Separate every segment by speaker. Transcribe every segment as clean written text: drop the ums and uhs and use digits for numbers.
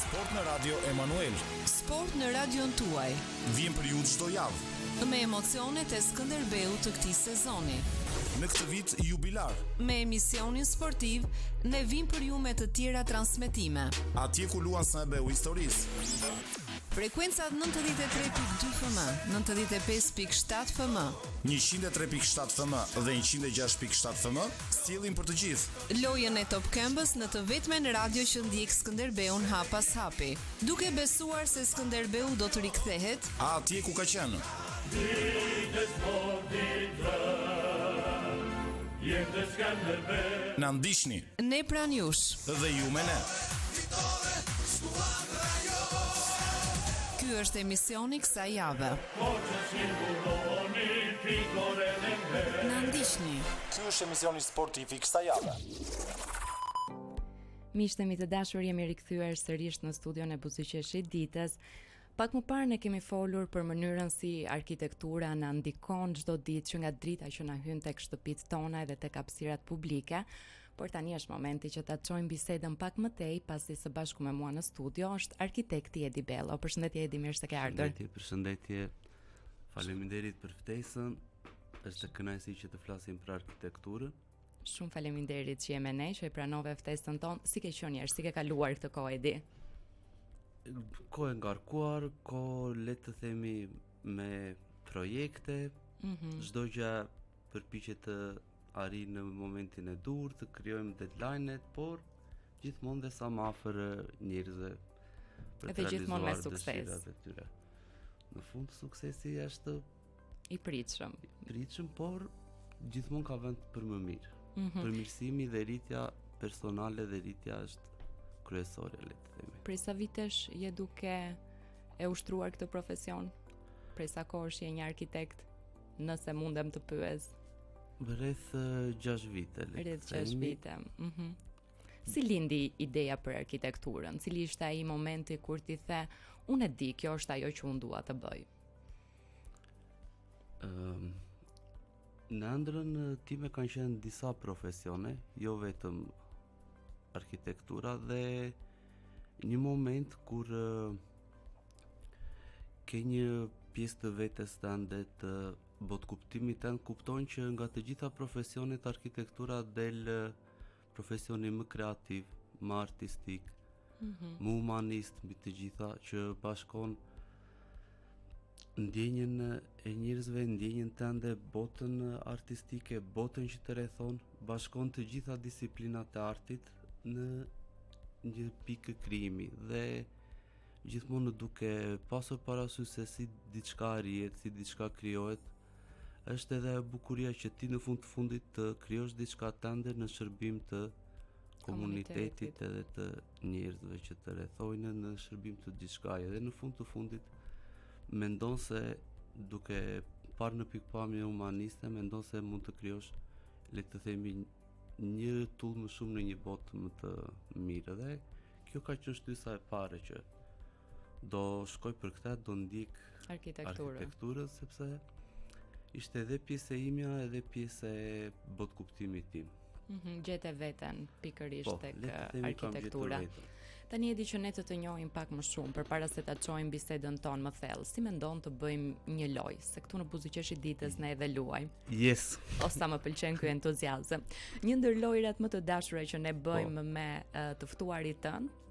Speaker 1: Sport në Radio Emanuel.
Speaker 2: Sport në radion tuaj.
Speaker 1: Vjen për ju çdo javë.
Speaker 2: Me emocionet e Skënderbeut të këtij sezoni.
Speaker 1: Në këtë vit jubilar.
Speaker 2: Me emisionin sportiv, ne vim për ju me të tjera transmetime.
Speaker 1: Atje ku luan SNB-u historisë.
Speaker 2: Frekuencat 93.2 FM, 95.7 FM,
Speaker 1: 103.7 FM dhe 106.7 FM sjellin për të gjithë.
Speaker 2: Lojën e Top Këmbës në të vetmen radio që ndjek Skënderbeun hap pas hapi, duke besuar se Skënderbeu do të rikthehet
Speaker 1: atje ku ka qenë. Na ndiqni.
Speaker 2: Ne pran jush.
Speaker 1: Dhe ju me ne.
Speaker 2: Ky është emisioni kësaj jave. Na ndiqni.
Speaker 1: Ky është emisioni sportiv i kësaj jave.
Speaker 3: Miqtë mi të dashur, jemi rikthyer sërish në studion e Buzëqeshit ditës. Pak më parë ne kemi folur për mënyrën si arkitektura na ndikon çdo ditë që nga drita që na hyn tek shtëpitë tona edhe tek hapësirat publike, por tani është momenti që ta çojmë bisedën pak më tej, pasi së bashku me mua në studio është arkitekti Edi Bello. Përshëndetje Edi, mirë se ke ardhur.
Speaker 4: Përshëndetje. Faleminderit për ftesën. Është kënaqësi që të flasim për arkitekturën.
Speaker 3: Shumë faleminderit që je me ne, që e pranove ftesën tonë. Si ke qenë si ke kaluar këtë kohë, Edi?
Speaker 4: Kohë ngarkuar, kohë le të themi me projekte, çdo gjë përpiqet të arrijë në momentin e dur, të krijojmë deadline-et, por gjithmonë dhe sa më afër njerëzve për të realizuar dëshirat e tyre. Në fund suksesi është
Speaker 3: i pritshëm,
Speaker 4: por gjithmonë ka vend për më mirë. Përmirësimi dhe rritja personale dhe rritja është kryesore, le të themi.
Speaker 3: Prej sa vitesh je duke e ushtruar këtë profesion? Prej sa kohësh je një arkitekt, nëse mundem të pyes?
Speaker 4: Rreth 6 vite, le të themi.
Speaker 3: Rreth 6 vite. Si lindi ideja për arkitekturën? Cili ishte ai momenti kur ti the, unë e di, kjo është ajo që unë dua të bëj?
Speaker 4: Në ëndrrën time kanë qenë disa profesione, jo vetëm arkitektura, dhe një moment kur ke një pjesë të vetes tënde të botkuptimit tënd, kupton që nga të gjitha profesionet arkitektura del profesioni më kreativ, më artistik, më humanist mbi të gjitha, që bashkon ndjenjën e njerëzve, ndjenjën tënde, botën artistike, botën që të rrethon, bashkon të gjitha disiplinat e artit në një pikë krijimi, dhe gjithmonë duke pasur parasysh se si diçka arrihet, si diçka krijohet, është edhe bukuria që ti në fund të fundit të krijosh diçka tënde në shërbim të komunitetit edhe të njerëzve që të rrethojnë, në shërbim të diçkaje, dhe në fund të fundit mendon se, duke parë në pikpamje humaniste, mendon se mund të krijosh, le të themi, një tull më shumë në një botë më të mirë, dhe kjo ka qenë shtysa e pare që do shkoj për këtë, do ndjek arkitekturën, sepse ishte edhe pjesë e imja edhe pjesë e botkuptimit tim.
Speaker 3: Gjete veten pikërisht tek arkitektura. Tani e di që ne të njohim pak më shumë, përpara se ta çojmë bisedën tonë më thellë. Si mendon të bëjmë një lojë, se këtu në Buzëqeshit ditës ne edhe luajmë?
Speaker 4: Yes.
Speaker 3: O sa më pëlqen ky entuziazëm. Një ndër lojrat më të dashura që ne bëjmë me të ftuarit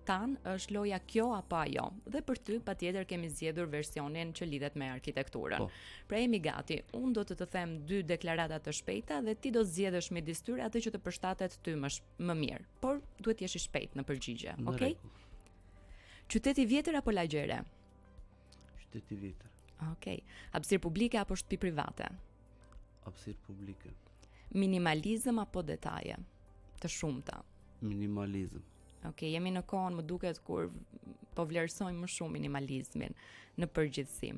Speaker 3: tan është loja kjo apo ajo. Dhe për ty patjetër kemi zgjedhur versionin që lidhet me arkitekturën. Pra jemi gati. Unë do të them 2 deklarata të shpejta dhe ti do zgjedhësh midis tyre atë që të përshtatet ty më mirë. Por duhet jesh i shpejt në përgjigje, okay? Qyteti vjetër apo lagjere?
Speaker 4: Qyteti vjetër.
Speaker 3: Okej. Hapësirë publike apo shtëpi private?
Speaker 4: Hapësirë publike.
Speaker 3: Minimalizëm apo detaje? Të shumta.
Speaker 4: Minimalizëm.
Speaker 3: Okej, jemi në kohën, më duket, kur po vlerësojmë më shumë minimalizmin në përgjithësi.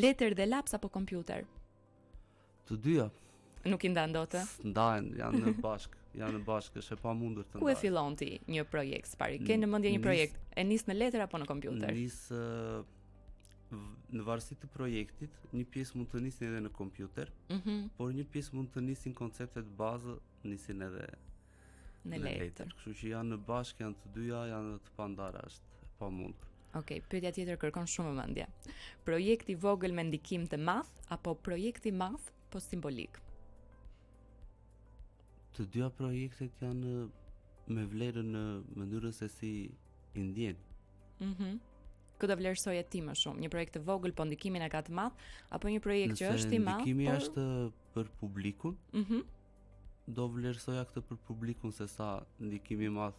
Speaker 3: Letër dhe laps apo kompjuter?
Speaker 4: Të dyja.
Speaker 3: Nuk i ndan dot?
Speaker 4: Ndahen, janë në bashkë, është e pamundur të ndahen.
Speaker 3: Ku e fillon ti një projekt spari? Ke në mendje një projekt, e nis në letër apo në kompjuter?
Speaker 4: Nis në varësi të projektit, një pjesë mund të nisin edhe në kompjuter, por një pjesë mund të nisin konceptet bazë, nisin edhe në letër. Kështu që janë në bashkë, janë të dyja, janë të pandara, është pamundur.
Speaker 3: Okej, pyetja tjetër kërkon shumë vëmendje. Projekti vogël me ndikim të madh apo projekti madh po simbolik?
Speaker 4: Të dyja projektet janë me vlerën në mënyrën se si i ndjen.
Speaker 3: Ku do vlerësoje ti më shumë? Një projekt të vogël po ndikimin e ka të madh apo një projekt që
Speaker 4: Nëse
Speaker 3: është i madh?
Speaker 4: ndikimi është për publikun,
Speaker 3: Mhm.
Speaker 4: do vlerësoja këtë për publikun se sa ndikimi i madh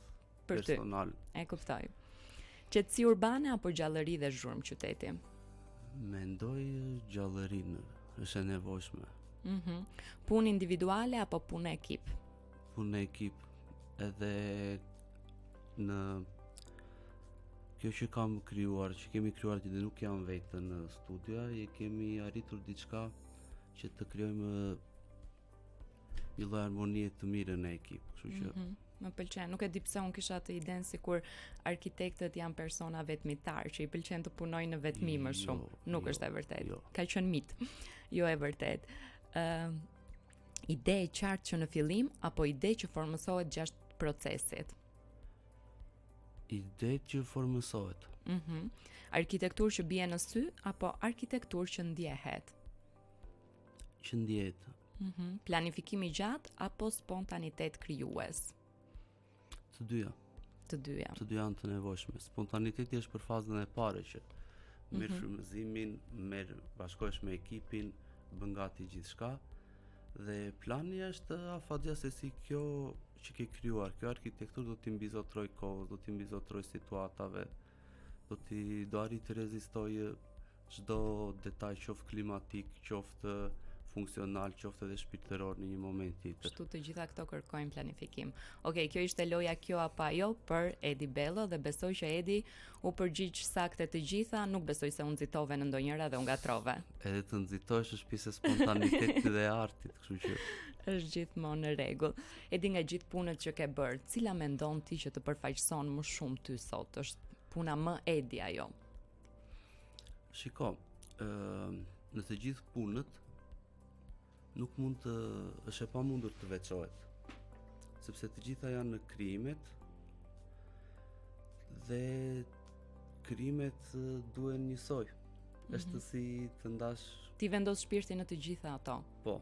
Speaker 3: Për ty.
Speaker 4: personal.
Speaker 3: E kuptoj. Qetësi urbane apo gjallëri dhe zhurmë qyteti?
Speaker 4: Mendoj gjallërinë është e nevojshme.
Speaker 3: Punë individuale apo punë ekip?
Speaker 4: Punë në ekip edhe në kjo që kam krijuar, që kemi krijuar që nuk jam vetë në studia, e kemi arritur diçka që të krijojmë një lloj harmonie të mirë në ekip, kështu që
Speaker 3: Më pëlqen, nuk e di pse unë kisha të idenë sikur arkitektët janë persona vetmitar që i pëlqen të punojnë në vetmi më shumë. Nuk është e vërtetë.
Speaker 4: jo.
Speaker 3: Ka qenë mit. Jo e vërtet. Ide e qartë që në fillim apo ide që formësohet gjatë procesit?
Speaker 4: Ide që formësohet.
Speaker 3: Arkitekturë që bie në sy apo arkitekturë që ndjehet?
Speaker 4: Që ndjehet.
Speaker 3: Planifikimi gjatë apo spontanitet krijues?
Speaker 4: Të dyja.
Speaker 3: Të dyja.
Speaker 4: Të dyja janë të nevojshme. Spontaniteti është për fazën e parë që merr frymëzimin, bashkohesh me ekipin, bën gati gjithçka dhe plani është afatgja se si kjo që ke krijuar, kjo arkitekturë do t'i mbizotroj kohës, do t'i mbizotroj situatave, do arrit të rezistojë çdo detaj, qoftë klimatik, qoftë funksional, qoftë edhe shpirtëror në një moment tjetër.
Speaker 3: Kështu të gjitha këto kërkojnë planifikim. Okej, kjo ishte loja kjo apo ajo për Edi Bello dhe besoj që Edi u përgjigj saktë të gjitha, nuk besoj se u nxitove në ndonjëra dhe u ngatrove.
Speaker 4: Edhe të nxitohesh është pjesë e spontanitetit dhe e artit, kështu që
Speaker 3: Është gjithmonë në rregull. Edi, nga gjithë punët që ke bërë, cila mendon ti që të përfaqëson më shumë ty sot? Është puna më Edi ajo?
Speaker 4: shiko, në të gjithë punët nuk mund të është e pamundur të veçohet, sepse të gjitha janë në krijimet dhe krijimet duhen njësoj. Është si të ndash,
Speaker 3: Ti vendos shpirtin në të gjitha ato.
Speaker 4: po.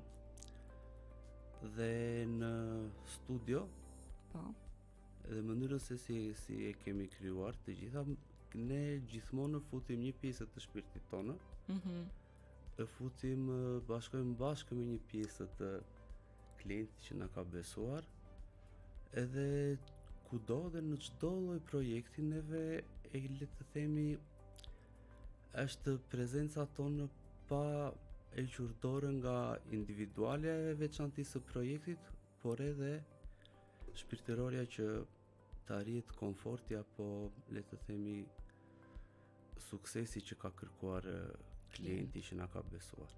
Speaker 4: Dhe në studio,
Speaker 3: Po.
Speaker 4: edhe mënyrën se si e kemi krijuar të gjitha, ne gjithmonë futim një pjesë të shpirtit tonë, e futim, bashkojmë bashkë me një pjesë të klientit që na ka besuar, edhe kudo dhe në çdo lloj projekti neve e le të themi është prezenca tonë pa e qurdorë nga individualja e veçantisë së projektit, por edhe shpirtërorja që të arrihet komforti apo le të themi suksesi që ka kërkuar klienti që na ka besuar.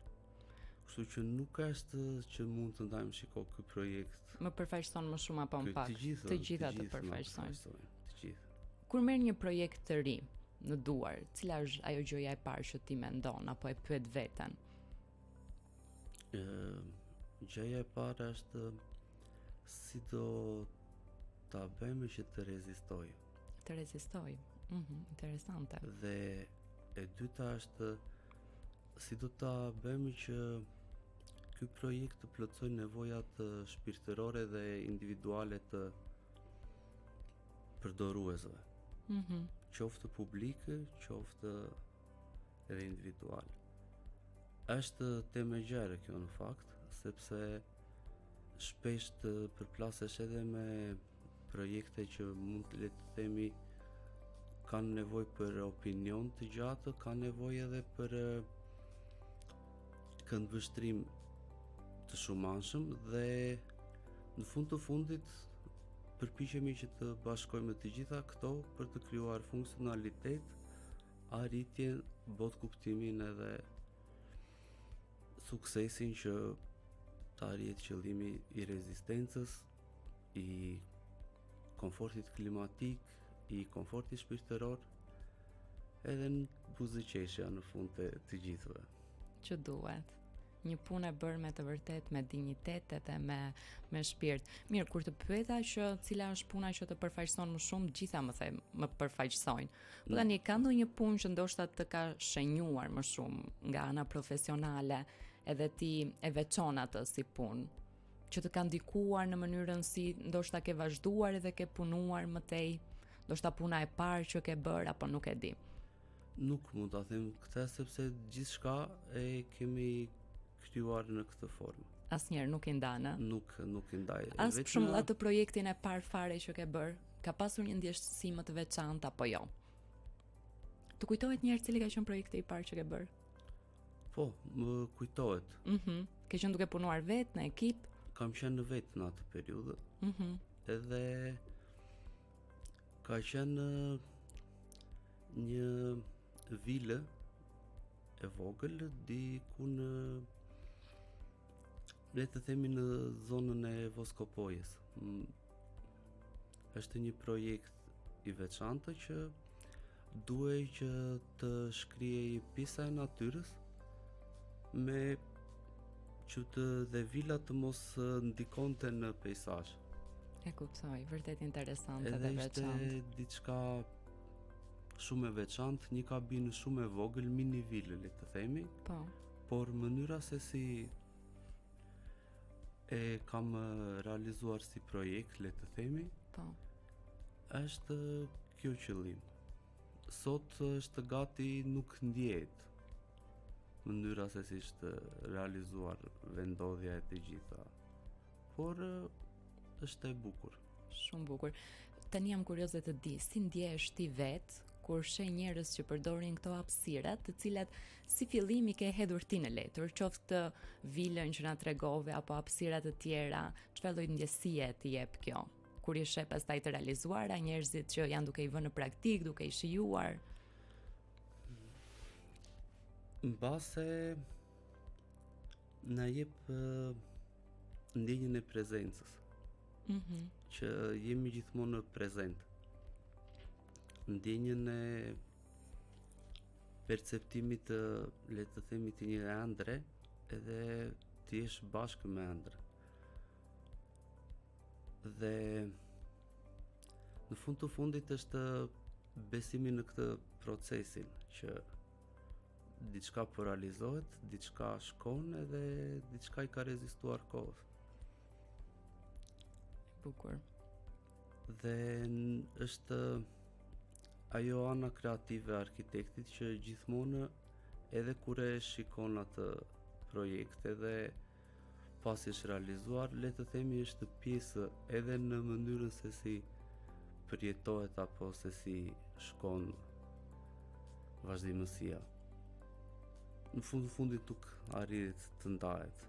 Speaker 4: Kështu që nuk është që mund të ndajmë shiko ky projekt.
Speaker 3: Më përfaqëson më shumë apo më pak?
Speaker 4: Të gjitha
Speaker 3: të
Speaker 4: më
Speaker 3: përfaqësojnë.
Speaker 4: Të gjitha.
Speaker 3: Kur merr një projekt të ri në duar, cila është ajo gjëja e parë që ti mendon apo e pyet veten?
Speaker 4: Gjëja e parë është si do ta bëjmë që të rezistojë.
Speaker 3: Të rezistoj. Interesante.
Speaker 4: Dhe e dyta është si do ta bëjmë që ky projekt të plotësojë nevojat shpirtërore dhe individuale të përdoruesve. Qoftë publike, qoftë edhe individuale. Është temë e gjerë kjo në fakt, sepse shpesh të përplasesh edhe me projekte që mund të le të themi kanë nevojë për opinion të gjatë, kanë nevojë edhe për këndvështrim të shumanshëm dhe në fund të fundit përpiqemi që të bashkojmë të gjitha këto për të krijuar funksionalitet, arritjen, bot kuptimin edhe suksesin që të arrihet qëllimi i rezistencës, i komfortit klimatik, i komfortit shpirtëror, edhe në buzëqeshja në fund të gjithëve.
Speaker 3: Që duhet. Një punë e bërë me të vërtet, me dinjitet edhe me shpirt. Mirë, kur të pyeta që cila është puna që të përfaqëson më shumë, gjitha më përfaqësojnë. Po tani ka ndonjë punë që ndoshta të ka shenjuar më shumë nga ana profesionale, edhe ti e veçon atë si punë, që të ka ndikuar në mënyrën si ndoshta ke vazhduar edhe ke punuar më tej, ndoshta puna e parë që ke bërë apo nuk e di.
Speaker 4: Nuk mund ta them këtë sepse gjithçka e kemi krijuar në këtë formë.
Speaker 3: Asnjëherë nuk i ndanë.
Speaker 4: Nuk i ndaj.
Speaker 3: As për shembull atë projektin e parë fare që ke bërë, ka pasur një ndjeshësi më të veçantë apo jo? Të kujtohet një herë cili ka qenë projekti i parë që ke bërë?
Speaker 4: Po, më kujtohet.
Speaker 3: Ke qenë duke punuar vetë në ekip?
Speaker 4: Kam qenë vetë në atë periudhë. Edhe ka qenë një vile e vogël diku në, le të themi, në zonën e Voskopojës. Është një projekt i veçantë që duhej që të shkrihej pjesa e natyrës me që dhe vila të mos ndikonte në peizazh.
Speaker 3: E kuptoj, vërtet interesante dhe veçantë.
Speaker 4: Edhe ishte diçka shumë e veçantë, një kabinë shumë e vogël, mini vile le të themi.
Speaker 3: Po.
Speaker 4: Por mënyra se si e kam realizuar si projekt, le të themi,
Speaker 3: Po.
Speaker 4: është kjo qëllim. Sot është gati nuk ndjehet mënyra se si është realizuar vendodhja e të gjitha, por është e bukur.
Speaker 3: Shumë bukur. Tani jam kurioze të di, si ndjehesh ti vetë kur sheh njerëz që përdorin këto hapësira, të cilat si fillimi ke hedhur ti në letër, qoftë këtë vilën që na tregove apo hapësira të tjera, çfarë lloj ndjesie ti jep kjo? Kur i sheh pastaj të realizuara, njerëzit që janë duke i vënë në praktik, duke i shijuar?
Speaker 4: Mbase na jep ndjenjën e prezencës. Që jemi gjithmonë prezent. Ndjenjën e perceptimit të, le të themi, të një ëndre, edhe të jesh bashkë me ëndrën. Dhe në fund të fundit është besimi në këtë procesin që diçka po realizohet, diçka shkon edhe diçka i ka rezistuar kohës.
Speaker 3: Bukur.
Speaker 4: Dhe është ajo ana kreative e arkitektit që gjithmonë edhe kur e shikon atë projekt edhe pasi është realizuar, le të themi është pjesë edhe në mënyrën se si përjetohet apo se si shkon vazhdimësia. Në fundit nuk arrit të ndahet.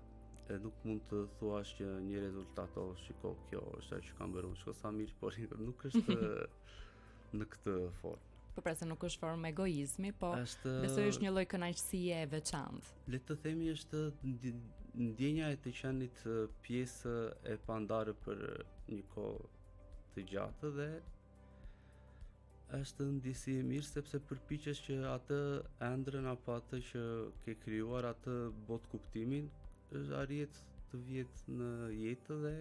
Speaker 4: E nuk mund të thuash që një rezultat shiko, kjo është ajo që kam bërë, shko sa mirë, por nuk është në këtë formë.
Speaker 3: Po pra se nuk është formë egoizmi, po
Speaker 4: Është-
Speaker 3: besoj është një lloj kënaqësie e veçantë.
Speaker 4: Le të themi është ndjenja e të qenit pjesë e pandarë për një kohë të gjatë dhe është ndjesi e mirë sepse përpiqesh që atë ëndrrën apo atë që ke krijuar, atë bot kuptimin, është arrihet të vjet në jetë dhe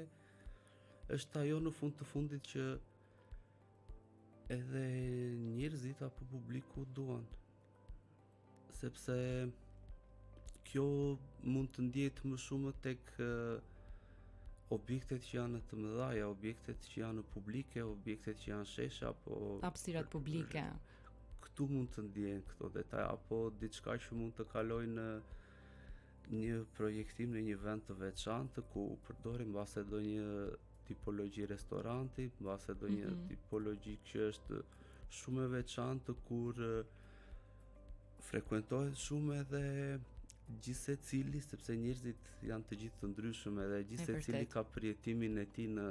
Speaker 4: është ajo në fund të fundit që edhe njerëzit apo publiku duan. Sepse kjo mund të ndjehet më shumë tek objektet që janë të mëdha, objektet që janë publike, objektet që janë sheshe apo
Speaker 3: Hapësirat publike.
Speaker 4: Këtu mund të ndjehen këto detaje apo diçka që mund të kalojë në një projektim në një vend të veçantë ku përdorim mbase do një tipologji restoranti, mbase do një tipologji që është shumë e veçantë kur frekuentohet shumë edhe gjithsecili, sepse njerëzit janë të gjithë të ndryshëm edhe gjithsecili ka përjetimin e tij në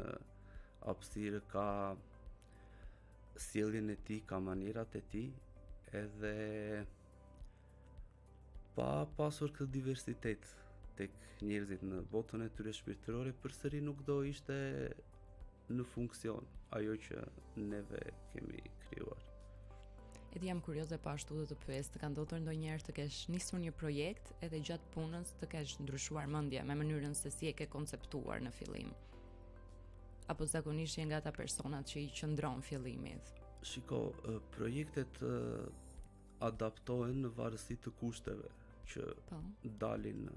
Speaker 4: hapësirë, ka sjelljen e tij, ka manierat e tij, edhe pa pasur këtë diversitet tek njerëzit në botën e tyre shpirtërore, përsëri nuk do ishte në funksion ajo që neve kemi krijuar.
Speaker 3: Edi jam kurioze pa ashtu të pyes, të ka ndodhur ndonjëherë të kesh nisur një projekt edhe gjatë punës të kesh ndryshuar mendje me mënyrën se si e ke konceptuar në fillim? Apo zakonisht je nga ata personat që i qëndron fillimit?
Speaker 4: Shiko, projektet adaptohen në varësi të kushteve që
Speaker 3: Po.
Speaker 4: dalin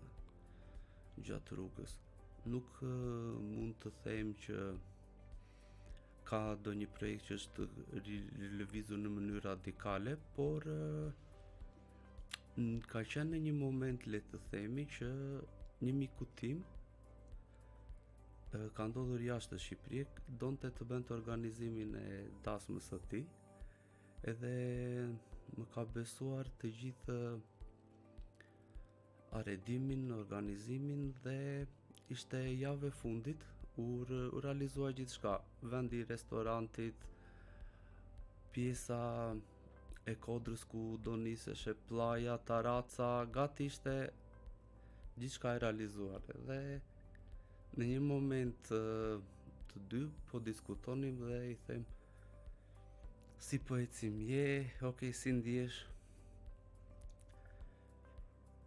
Speaker 4: gjatë rrugës. Nuk mund të them që ka do një projekt që është lëvizur në mënyrë radikale, por ka qenë në një moment, le të themi, që një miku tim ka ndodhur jashtë Shqipërisë, donte të bënte organizimin e dasmës së tij, edhe më ka besuar të gjithë arredimin, organizimin, dhe ishte javë e fundit u realizua gjithçka, vendi i restorantit, pjesa e Kodrës ku do niseshe, plaja, taraca, gati ishte gjithçka e realizuar. Dhe në një moment të dy po diskutonim dhe i them, si po ecim, okay, si ndjesh?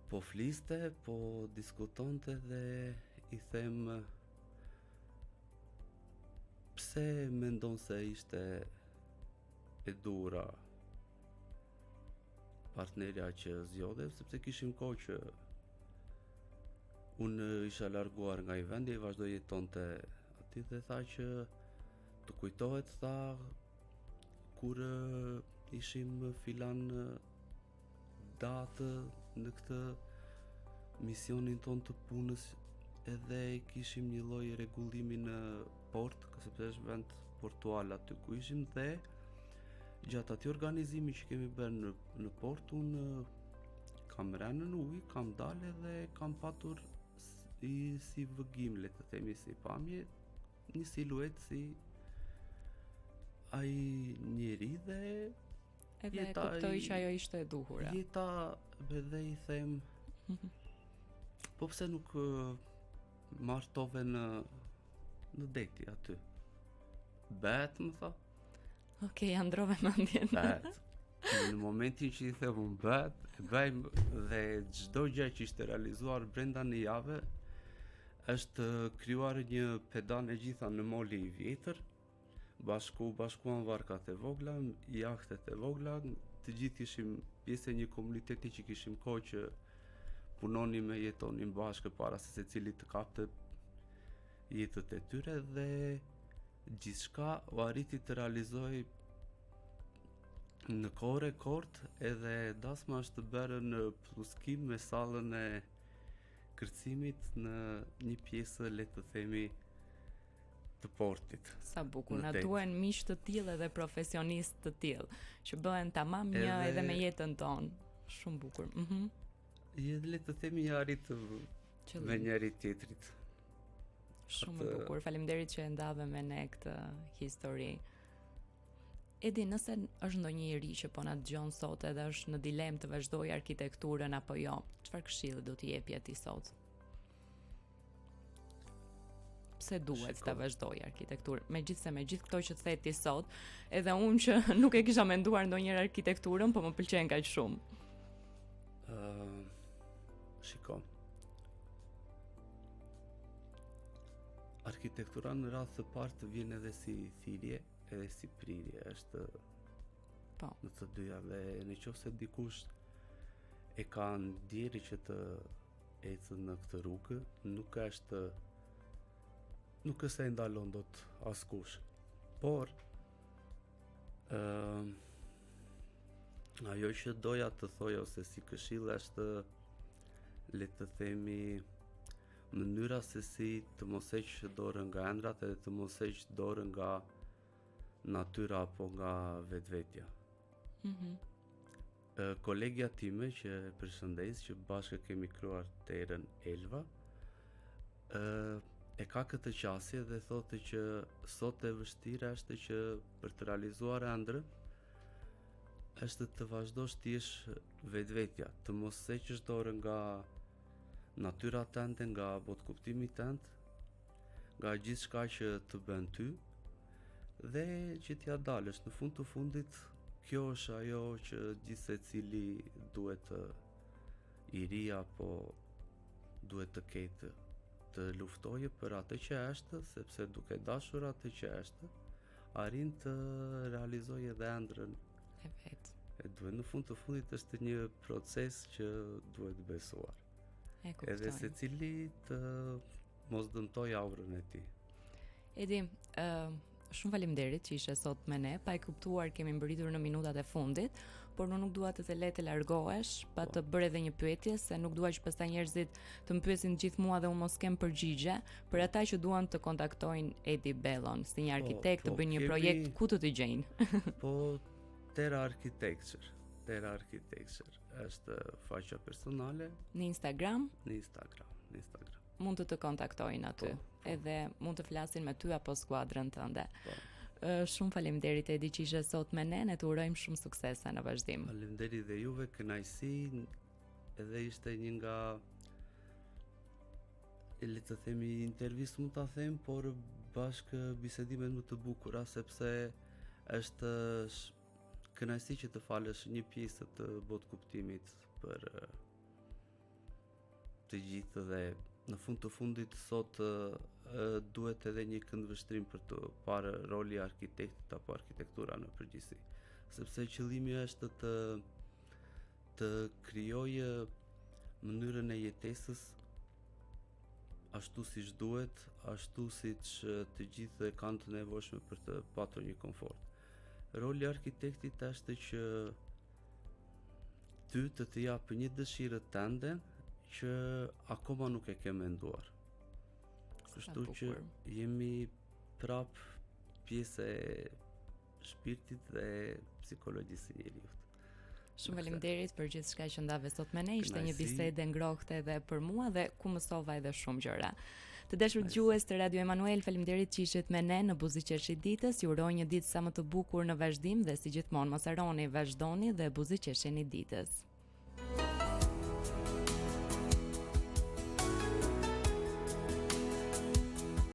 Speaker 4: Po fliste, po diskutonte dhe i them, pse mendon se ishte e dura partnerja që zgjodhe, sepse kishim kohë që unë isha larguar nga i vendi, i vazhdoj jetonte aty, dhe tha që të kujtohet, tha, kur ishim filan datë në këtë misionin ton të punës, edhe kishim një lloj rregullimi në port, sepse është vend portual aty ku ishim, dhe gjatë atij organizimi që kemi bërë në port, unë kam rënë në ujë, kam dalë dhe kam patur si vëgim, le të themi, si pamje, një siluet si ai njeri, dhe
Speaker 3: Edhe kuptoj që ajo ishte e duhura.
Speaker 4: Jeta, edhe i them, po pse nuk martove në deti aty? Bet, më tha.
Speaker 3: Okej, androve mendjen.
Speaker 4: Bet. Në momentin që i them unë bet, bëjmë, dhe çdo gjë që ishte realizuar brenda një jave, është krijuar një pedan e gjitha në moli i vjetër, bashkuan varkat e vogla, jahtet e vogla, të gjithë ishim pjesë e një komuniteti që kishim kohë që punonim e jetonim bashkë para se secili të kapte jetët e tyre, dhe gjithçka u arriti të realizoj në kohë rekord, edhe dasma është bërë në plluzkim me sallën e kërcimit në një pjesë, le të themi, të portit.
Speaker 3: Sa bukur, na duhen miq të tillë edhe profesionistë të tillë, që bëhen tamam një edhe me jetën tonë. Shumë bukur.
Speaker 4: Le të themi, arrit me njëri tjetrit.
Speaker 3: Shumë bukur. Faleminderit që e ndave me ne këtë histori. Edi, nëse është ndonjë njerëz që po na dëgjon sot edhe është në dilemë të vazhdojë arkitekturën apo jo, çfarë këshilli do t'i jepi atij sot? Pse duhet ta vazhdoj arkitekturën? Megjithëse me gjithë këto që the ti sot, edhe unë që nuk e kisha menduar ndonjëherë arkitekturën, po më pëlqen kaq shumë.
Speaker 4: Shiko. Arkitektura në radhë të parë të vjen edhe si thirrje, edhe si prirje, është në të dyja, dhe nëse dikush e ka ndjeri që të ecë në këtë rrugë, nuk se ndalon dot askush. Por ajo që doja të thoj ose si këshill është, le të themi, mënyra se si të mos heq dorën nga ëndrat edhe të mos heq dorën nga natyra apo nga vetvetja. Kolegja time që e përshëndes, që bashkë kemi krijuar terën Elva, e ka këtë qasje dhe thotë që sot e vështira është që për të realizuar ëndrën është të vazhdosh të jesh vetvetja, të mos heqësh dorën nga natyra tënde, nga botkuptimi tënd, nga gjithçka që të bën ty, dhe që t'ja dalësh. Në fund të fundit kjo është ajo që gjithse cili duhet të i ri apo duhet të ketë të luftojë për atë që është, sepse duke dashur atë që është, arrin të realizojë edhe ëndrrën
Speaker 3: E vet.
Speaker 4: e duhet. Në fund të fundit është një proces që duhet besuar.
Speaker 3: E kuptoj.
Speaker 4: Edhe secili të mos dëmtoj aurën e tij.
Speaker 3: Edi, shumë faleminderit që ishe sot me ne, pa e kuptuar kemi mbërritur në minutat e fundit, por unë nuk dua të të le të largohesh, pa të bërë edhe një pyetje, se nuk dua që pastaj njerëzit të më pyesin gjithë mua dhe unë mos kem përgjigje, për ata që duan të kontaktojnë Edi Bellon si një arkitekt, të bëjnë një projekt, ku të gjejnë?
Speaker 4: Po Terra Architecture. Terra Architecture është faqja personale
Speaker 3: Në Instagram
Speaker 4: në Instagram.
Speaker 3: mund të kontaktojnë aty, edhe mund të flasin me ty apo skuadrën tënde. Shumë faleminderit Edi që ishe sot me ne të urojmë shumë suksese në vazhdim.
Speaker 4: Faleminderit dhe juve, kënaqësi, edhe ishte një nga, le të themi, intervistë mund ta them, por bashkë bisedimet më të bukura, sepse është kënaqësi që të falësh një pjesë të botë kuptimit për të gjithë, dhe në fund të fundit sot duhet edhe një këndvështrim për të parë roli i arkitektit apo arkitektura në përgjithësi, sepse qëllimi është të krijojë mënyrën e jetesës ashtu siç duhet, ashtu siç të gjithë kanë të nevojshme për të patur një komfort. Roli i arkitektit është që ty të japë një dëshirë tënde që akoma nuk e ke menduar. Kështu që jemi prap pjesë e shpirtit dhe psikologjisë së njeriut.
Speaker 3: Shumë faleminderit për gjithçka që ndave sot me ne. Ishte një bisedë ngrohtë edhe për mua dhe ku mësova edhe shumë gjëra. Të dashur dëgjues të Radio Emanuel, faleminderit që ishit me ne në Buzëqeshje ditës. Ju uroj një ditë sa më të bukur në vazhdim dhe si gjithmonë mos harroni, vazhdoni dhe buzëqeshjeni ditës.